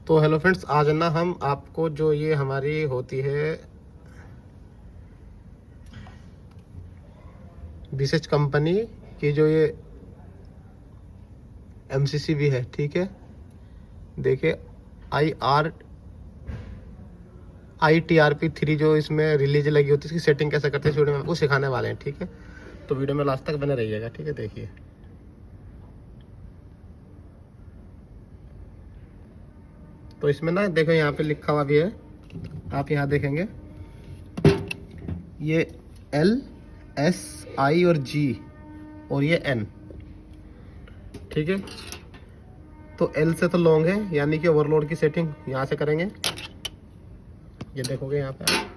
तो hello friends, आज ना हम आपको जो ये हमारी होती है बीसेच कंपनी की जो ये एमसीसी भी है, ठीक है। देखिए ITRP3 जो इसमें रिलीज लगी होती है, इसकी सेटिंग कैसे करते हैं इस वीडियो में आपको सिखाने वाले हैं, ठीक है। तो वीडियो में लास्ट तक बने रहिएगा, ठीक है। देखिए तो इसमें ना देखो यहाँ पे लिखा हुआ भी है, आप यहाँ देखेंगे ये LSI और G और ये N, ठीक है। तो L से तो लॉन्ग है, यानी कि ओवरलोड की सेटिंग यहाँ से करेंगे। ये देखोगे यहाँ पे आप।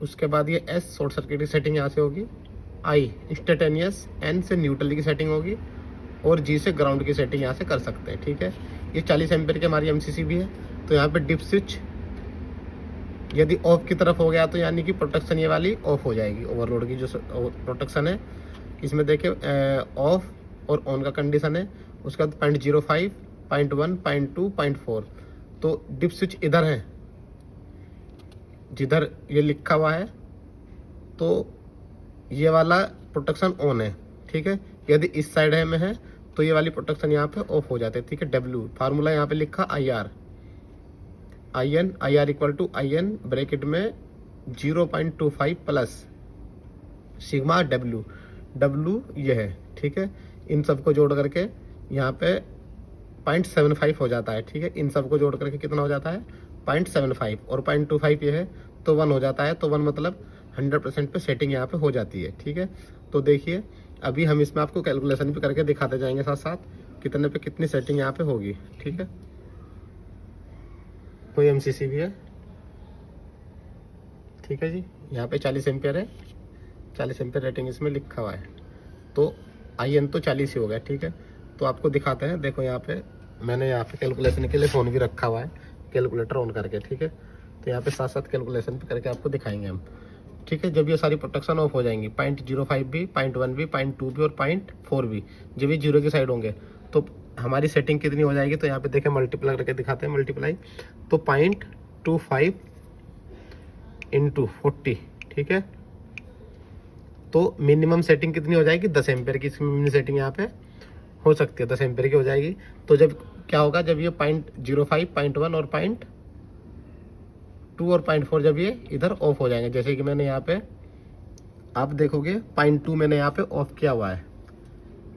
उसके बाद ये S शॉर्ट सर्किट की सेटिंग यहाँ से होगी, I इंस्टेंटेनियस, N से न्यूट्रल की सेटिंग होगी और G से ग्राउंड की सेटिंग यहाँ से कर सकते हैं, ठीक है। ये 40 एम्पीयर की हमारी MCC भी है। तो यहाँ पे डिप स्विच यदि ऑफ की तरफ हो गया तो यानी कि प्रोटेक्शन ये वाली ऑफ हो जाएगी। ओवरलोड की जो प्रोटेक्शन है इसमें देखिए ऑफ और ऑन का कंडीशन है। उसके बाद 0.05, 0.1, 0.2, 0.4। तो डिप स्विच इधर है जिधर ये लिखा हुआ है, तो ये वाला प्रोटेक्शन ऑन है, ठीक है। यदि इस साइड है में है तो ये वाली प्रोटेक्शन यहाँ पे ऑफ हो जाते हैं, ठीक है। W फार्मूला यहाँ पे लिखा IR equal to IN bracket में 0.25 प्लस सिग्मा W ये है, ठीक है। इन सबको जोड़ करके यहाँ पे 0.75 हो जाता है, ठीक है। इन सबको जोड़ करके कितना हो जाता है 0.75 और 0.25 ये है तो 1 हो जाता है। तो 1 मतलब 100% पे सेटिंग यहाँ पे हो जाती है, ठीक है। तो देखिए अभी हम इसमें आपको कैलकुलेशन भी करके दिखाते जाएंगे साथ साथ कितने पे कितनी सेटिंग यहाँ पे होगी, ठीक है। कोई MCC भी है, ठीक है जी। यहाँ पे 40 एम्पियर है, 40 एम्पियर रेटिंग इसमें लिखा हुआ है। तो IN तो 40 ही हो गया, ठीक है। तो आपको दिखाते हैं, देखो यहाँ पे मैंने यहाँ पे कैलकुलेशन के लिए फ़ोन भी रखा हुआ है, कैलकुलेटर ऑन करके, ठीक है। तो यहाँ पे साथ साथ कैलकुलेशन भी करके आपको दिखाएंगे हम, ठीक है। जब ये सारी प्रोटेक्शन ऑफ हो जाएंगी, 0.05 भी, 0.1 भी, 0.2 भी और 0.4 भी, जब ये 0 की साइड होंगे तो हमारी सेटिंग कितनी हो जाएगी। तो यहाँ पे देखें मल्टीप्लाई करके दिखाते हैं, मल्टीप्लाई। तो 0.25 इंटू 40, ठीक है। तो मिनिमम सेटिंग कितनी हो जाएगी 10 एम्पेयर की। इसकी मिनिमम सेटिंग यहाँ पे हो सकती है 10 एम्पेयर की हो जाएगी। तो जब क्या होगा, जब ये 0.05, 0.1 और 0.2 और 0.4 जब ये इधर ऑफ हो जाएंगे, जैसे कि मैंने यहाँ पे आप देखोगे 0.2 मैंने यहाँ पे ऑफ किया हुआ है,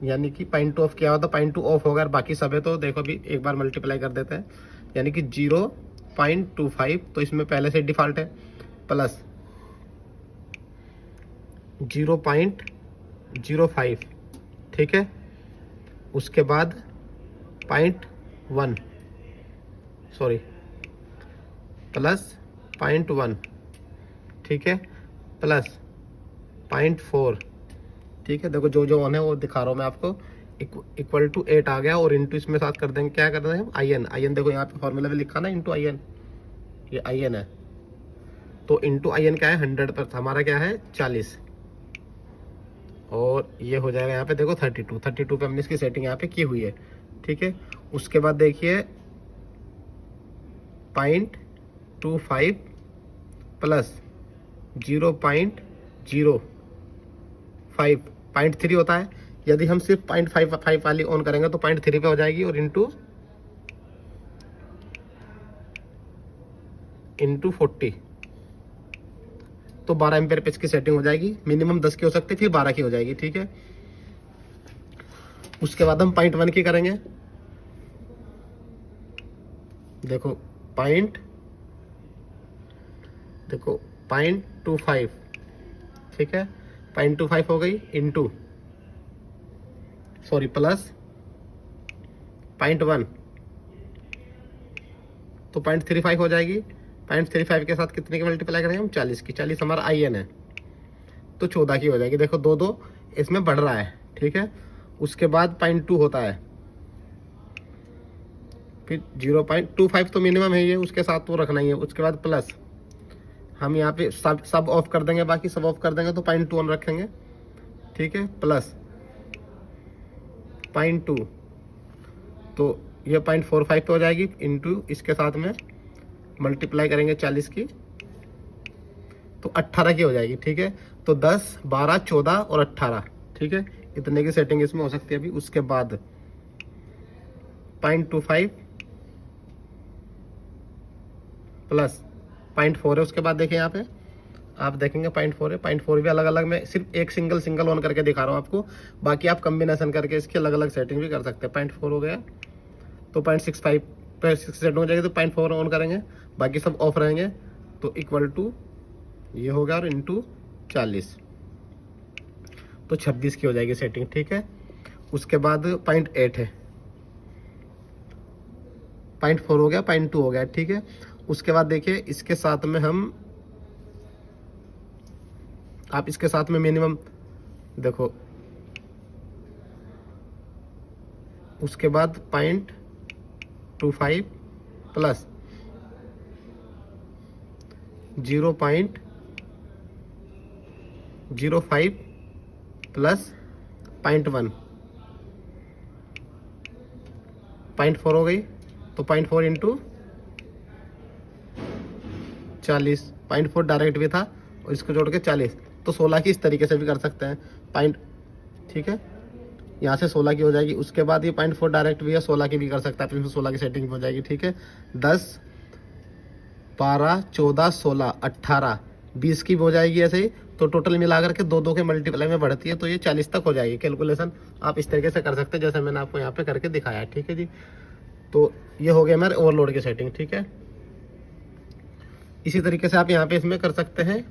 यानी कि 0.2 ऑफ किया हुआ तो 0.2 ऑफ होगा और बाकी सब है। तो देखो अभी एक बार मल्टीप्लाई कर देते हैं, यानी कि 0.25 तो इसमें पहले से डिफ़ॉल्ट है, प्लस 0.05, ठीक है। उसके बाद 0.1 सॉरी प्लस 0.1, ठीक है, प्लस 0.4, ठीक है। देखो जो जो ऑन है वो दिखा रहा हूँ मैं आपको, इक्वल टू 8 आ गया। और इंटू इसमें साथ कर देंगे, क्या कर देंगे हम IN देखो यहाँ पे फॉर्मूला में लिखा ना इंटू IN, ये IN है। तो इंटू IN क्या है 100 पर, हमारा क्या है 40, और ये हो जाएगा यहाँ पे देखो 32 पे हमने इसकी सेटिंग यहाँ पे की हुई है, ठीक है। उसके बाद देखिए 0.25 प्लस 0.05 0.3 होता है। यदि हम सिर्फ 0.55 वाली ऑन करेंगे तो 0.3 पे हो जाएगी, और इंटू 40 तो 12 एम्पेयर पे इसकी सेटिंग हो जाएगी। मिनिमम 10 की हो सकती है, फिर 12 की हो जाएगी, ठीक है। उसके बाद हम 0.1 की करेंगे, देखो 0.25, ठीक है। 0.25 हो गई इंटू प्लस 0.1 तो 0.35 हो जाएगी। 0.35 के साथ कितने की मल्टीप्लाई करेंगे हम 40 की, 40 हमारा IN है तो 14 की हो जाएगी। देखो 2 इसमें बढ़ रहा है, ठीक है। उसके बाद 0.2 होता है, फिर 0.25 तो मिनिमम है ये, उसके साथ तो रखना ही है। उसके बाद प्लस हम यहाँ पे सब ऑफ कर देंगे, बाकी सब ऑफ कर देंगे तो 0.2 रखेंगे, ठीक है, प्लस 0.2 तो ये 0.45 पे हो जाएगी, इंटू इसके साथ में मल्टीप्लाई करेंगे 40 की तो 18 की हो जाएगी, ठीक है। तो 10, 12, 14 और 18, ठीक है, इतने की सेटिंग इसमें हो सकती है अभी। उसके बाद 0.25 प्लस 0.4 है। उसके बाद देखिए यहाँ पे आप देखेंगे 0.4 है, 0.4 भी अलग अलग, मैं सिर्फ एक सिंगल ऑन करके दिखा रहा हूँ आपको, बाकी आप कम्बिनेशन करके इसकी अलग अलग सेटिंग भी कर सकते हैं। 0.4 हो गया तो 0.65 पे सेट हो जाएगी, तो 0.4 ऑन करेंगे, बाकी सब ऑफ रहेंगे, तो इक्वल टू ये हो गया और इंटू 40, तो 26 की हो जाएगी सेटिंग, ठीक है। उसके बाद 0.8 है, 0.4 हो गया, 0.2 हो गया, ठीक है। उसके बाद देखिए इसके साथ में आप इसके साथ में मिनिमम देखो, उसके बाद 0.25 प्लस 0.05 प्लस 0.1, 0.4 हो गई, तो 0.4 इंटू 40, 0.4 डायरेक्ट भी था और इसको जोड़ के 40, तो 16 की इस तरीके से भी कर सकते हैं पॉइंट, ठीक है। यहाँ से 16 की हो जाएगी। उसके बाद ये 0.4 डायरेक्ट भी है, 16 की भी कर सकता है, फिर 16 की सेटिंग हो जाएगी, ठीक है। 10, 12, 14, 16, 18, 20 की भी हो जाएगी ऐसे ही, तो टोटल मिलाकर के दो के मल्टीप्लाई में बढ़ती है, तो ये 40 तक हो जाएगी। कैलकुलेशन आप इस तरीके से कर सकते हैं जैसे मैंने आपको यहाँ पे करके दिखाया है, ठीक है जी। तो ये हो गया हमारे ओवरलोड की सेटिंग, ठीक है। इसी तरीके से आप यहाँ पे इसमें कर सकते हैं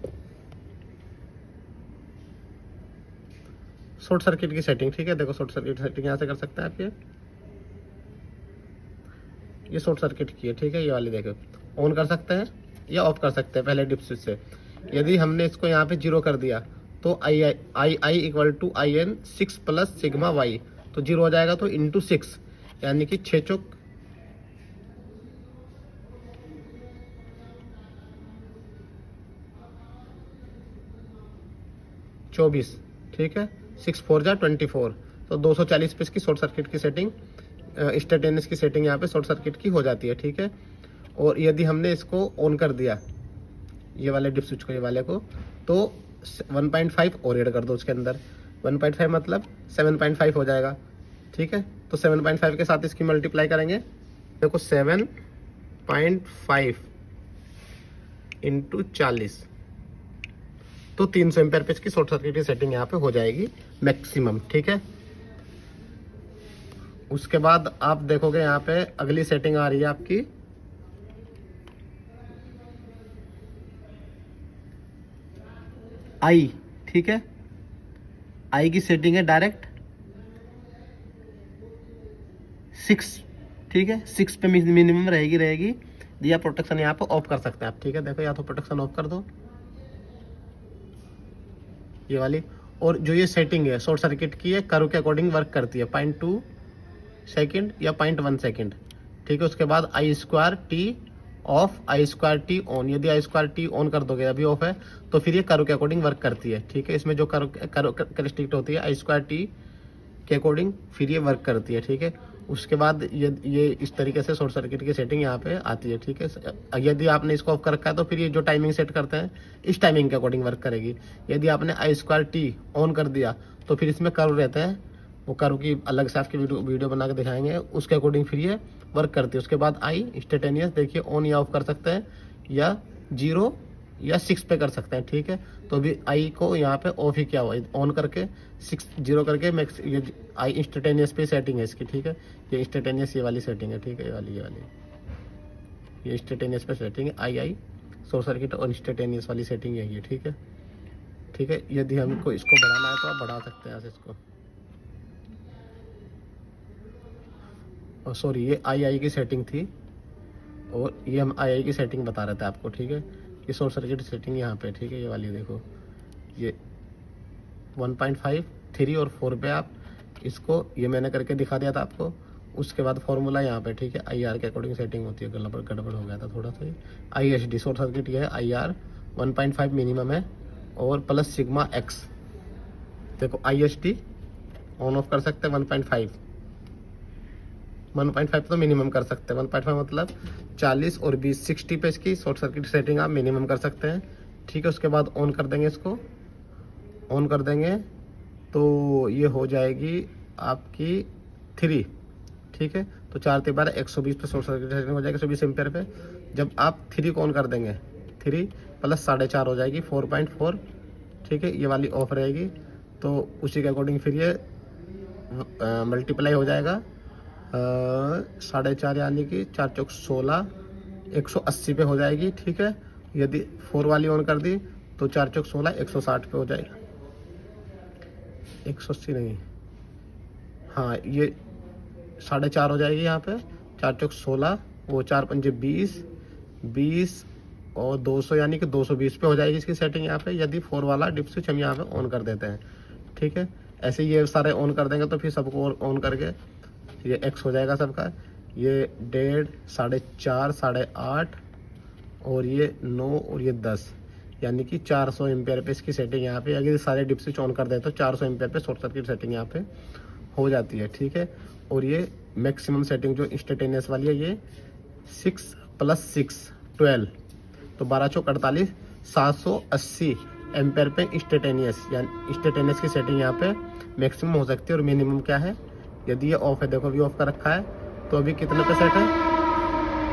शॉर्ट सर्किट की सेटिंग, ठीक है। देखो शॉर्ट सर्किट सेटिंग यहाँ से कर सकते हैं आप, ये शॉर्ट सर्किट की है, ठीक है। ये वाली देखो ऑन कर सकते हैं या ऑफ कर सकते हैं पहले डिप स्विच से। यदि हमने इसको यहाँ पे 0 कर दिया तो I equal to I N 6 plus sigma y, तो 0 हो जाएगा, तो इंटू 6 यानी कि 6 चौक 24, ठीक है। 6 4 जा 24, तो 240 पे इसकी शॉर्ट सर्किट की सेटिंग, इंस्टेंटेनियस की सेटिंग यहाँ पे शॉर्ट सर्किट की हो जाती है, ठीक है। और यदि हमने इसको ऑन कर दिया ये वाले डिप स्विच को, ये वाले को, तो 1.5 और ऐड कर दो उसके अंदर, 1.5 मतलब 7.5 हो जाएगा, ठीक है। तो 7.5 के साथ इसकी मल्टीप्लाई करेंगे, देखो 7.5 इंटू 40, तो 300 एम्पेयर पे इसकी शॉर्ट सर्किट की सेटिंग यहाँ पे हो जाएगी मैक्सिमम, ठीक है। उसके बाद आप देखोगे यहाँ पे अगली सेटिंग आ रही है आपकी आई, ठीक है। आई की सेटिंग है डायरेक्ट 6, ठीक है। 6 पे मिनिमम रहेगी, या प्रोटेक्शन यहाँ पे ऑफ कर सकते हैं आप, ठीक है। देखो या तो प्रोटेक्शन ऑफ कर दो ये वाली, और जो ये सेटिंग है शॉर्ट सर्किट की है कर्व के अकॉर्डिंग वर्क करती है, 0.2 सेकेंड या 0.1 सेकेंड, ठीक है। उसके बाद I2T ऑफ, I2T ऑन, यदि I2T ऑन कर दोगे, अभी ऑफ है, तो फिर ये कर्व के अकॉर्डिंग वर्क करती है, ठीक है। इसमें जो कर्व रिस्ट्रिक्ट होती है I2T के अकॉर्डिंग फिर ये वर्क करती है, ठीक है। उसके बाद ये इस तरीके से शॉर्ट सर्किट की सेटिंग यहाँ पे आती है, ठीक है। यदि आपने इसको ऑफ कर रखा है तो फिर ये जो टाइमिंग सेट करते हैं इस टाइमिंग के अकॉर्डिंग वर्क करेगी। यदि आपने I2T ऑन कर दिया तो फिर इसमें कर्व रहते हैं, वो कर्व की अलग से आपकी वीडियो बना के दिखाएंगे, उसके अकॉर्डिंग फिर ये वर्क करती है। उसके बाद आई इंस्टेंटेनियस, देखिए ऑन या ऑफ कर सकते हैं, या 0 या 6 पे कर सकते हैं, ठीक है। तो अभी आई को यहाँ पे ऑफ ही किया हुआ है, ऑन करके 6 0 करके मैक्स, ये आई इंस्टेंटेनियस पे सेटिंग है इसकी, ठीक है। ये इंस्टेंटेनियस ये वाली सेटिंग है, ठीक है। ये इंस्टेंटेनियस पे सेटिंग है, आई शॉर्ट सर्किट और इंस्टेंटेनियस वाली सेटिंग है ये, ठीक है, ठीक है। यदि हमको इसको बढ़ाना है तो आप बढ़ा सकते हैं इसको, और सॉरी ये आई की सेटिंग थी, और ये हम आई की सेटिंग बता रहे थे आपको, ठीक है। ये शॉर्ट सर्किट सेटिंग यहाँ पे, ठीक है। ये वाली देखो, ये 1.5, 3 और 4 पे आप इसको, ये मैंने करके दिखा दिया था आपको। उसके बाद फॉर्मूला यहाँ पे, ठीक है, IR के अकॉर्डिंग सेटिंग होती है। गड़बड़ हो गया था थोड़ा सा। ISD शॉर्ट सर्किट ये है, IR 1.5 मिनिमम है, और प्लस सिग्मा X, देखो ISD ऑन ऑफ कर सकते हैं 1.5, 1.5 तो मिनिमम कर सकते हैं। 1.5 मतलब 40 और 20 60 पे इसकी शॉर्ट सर्किट सेटिंग आप मिनिमम कर सकते हैं। ठीक है, उसके बाद ऑन कर देंगे, इसको ऑन कर देंगे तो ये हो जाएगी आपकी 3। ठीक है, तो 4×12 120 पे शॉर्ट सर्किट सेटिंग हो जाएगी 120 एम्पियर पे। जब आप 3 को ऑन कर देंगे 3 प्लस 4.5 हो जाएगी 4.4। ठीक है, ये वाली ऑफ रहेगी, तो उसी के अकॉर्डिंग फिर ये मल्टीप्लाई हो जाएगा 4.5 यानी कि 4 चौक 16 180 पे हो जाएगी। ठीक है, यदि 4 वाली ऑन कर दी तो 4 चौक 16 160 पे हो जाएगा, 180 नहीं, हाँ ये 4.5 हो जाएगी यहाँ पे, 4 चौक 16 वो 4 पंजे 20 और 200 यानी कि 220 पे हो जाएगी इसकी सेटिंग यहाँ पे, यदि 4 वाला डिप स्विच हम यहाँ पे ऑन कर देते हैं। ठीक है, ऐसे ये सारे ऑन कर देंगे तो फिर सबको ऑन करके ये एक्स हो जाएगा सबका, ये 1.5 4.5 8.5 और ये 9 और ये 10 यानी कि 400 एम्पियर पे इसकी सेटिंग यहाँ पे, अगर सारे डिप स्विच ऑन कर दे तो 400 एम्पियर पे शॉर्ट सर्किट सेटिंग यहाँ पे हो जाती है। ठीक है, और ये मैक्सिमम सेटिंग जो इंस्टेंटेनियस वाली है ये 6 + 6 12, तो 12 चौक 48 780 एम्पेयर पे इंस्टेंटेनियस, यानी इंस्टेंटेनियस की सेटिंग यहाँ पे मैक्सिमम हो सकती है। और मिनिमम क्या है, यदि ये ऑफ है, देखो अभी ऑफ कर रखा है, तो अभी कितने पे सेट है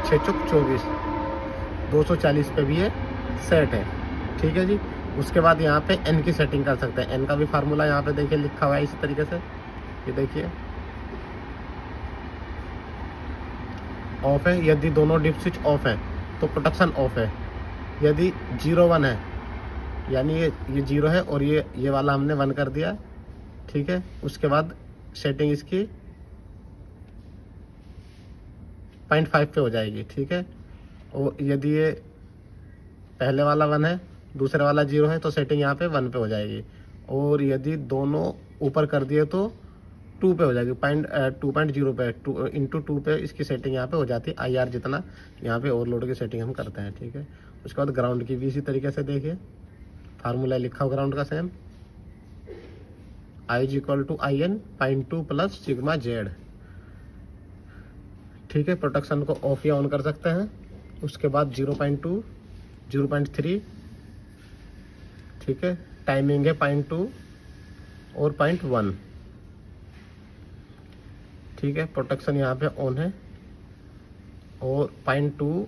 6 चौक 24 240 पे भी ये सेट है। ठीक है जी, उसके बाद यहाँ पे एन की सेटिंग कर सकते हैं। एन का भी फार्मूला यहाँ पे देखिए लिखा हुआ है इसी तरीके से, ये देखिए ऑफ है, यदि दोनों डिप स्विच ऑफ है तो प्रोटेक्शन ऑफ है। यदि 0 1 है यानी ये 0 है और ये वाला हमने 1 कर दिया। ठीक है, उसके बाद सेटिंग इसकी 0.5 पे हो जाएगी। ठीक है, और यदि ये पहले वाला 1 है दूसरे वाला 0 है तो सेटिंग यहाँ पे 1 पे हो जाएगी। और यदि दोनों ऊपर कर दिए तो 2 पे हो जाएगी, 2.0 पे 2 पे इसकी सेटिंग यहाँ पे हो जाती है। IR जितना यहाँ पे ओवरलोड की सेटिंग हम करते हैं। ठीक है, उसके बाद ग्राउंड की भी इसी तरीके से देखिए फार्मूला लिखा हो ग्राउंड का same, I = IN 0.2 + sigma Z। ठीक है, प्रोटेक्शन को ऑफ या ऑन कर सकते हैं। उसके बाद 0.2 0.3। ठीक है, टाइमिंग है 0.2 और 0.1। ठीक है, प्रोटेक्शन यहाँ पे ऑन है, और 0.2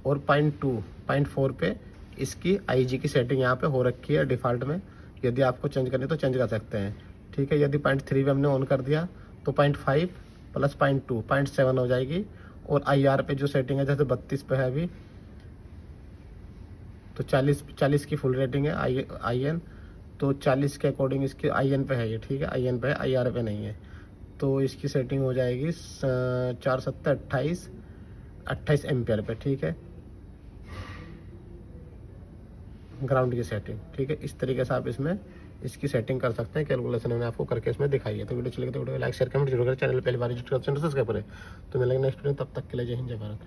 और 0.4 पे इसकी IG की सेटिंग यहाँ पे हो रखी है डिफ़ॉल्ट में। यदि आपको चेंज करनी तो चेंज कर सकते हैं। ठीक है, यदि 0.3 पे हमने ऑन कर दिया तो 0.5 + 0.2 0.7 हो जाएगी। और IR पे जो सेटिंग है, जैसे 32 पे है अभी, तो 40 की फुल रेटिंग है IN, तो 40 के अकॉर्डिंग इसकी IN पे है ये। ठीक है, IN पे है, IR पे नहीं है, तो इसकी सेटिंग हो जाएगी 4 7 28 एम्पियर पे। ठीक है, ग्राउंड की सेटिंग। ठीक है, इस तरीके से आप इसमें इसकी सेटिंग कर सकते हैं। कैलकुलेशन मैंने आपको करके इसमें दिखाई है। तो वीडियो चलेगी तो वीडियो लाइक शेयर कमेंट जरूर करें, चैनल पहली बार विजिट करें सब्सक्राइब करें। तो मिलेंगे नेक्स्ट वीडियो, तब तक के लिए जय हिंद जय भारत।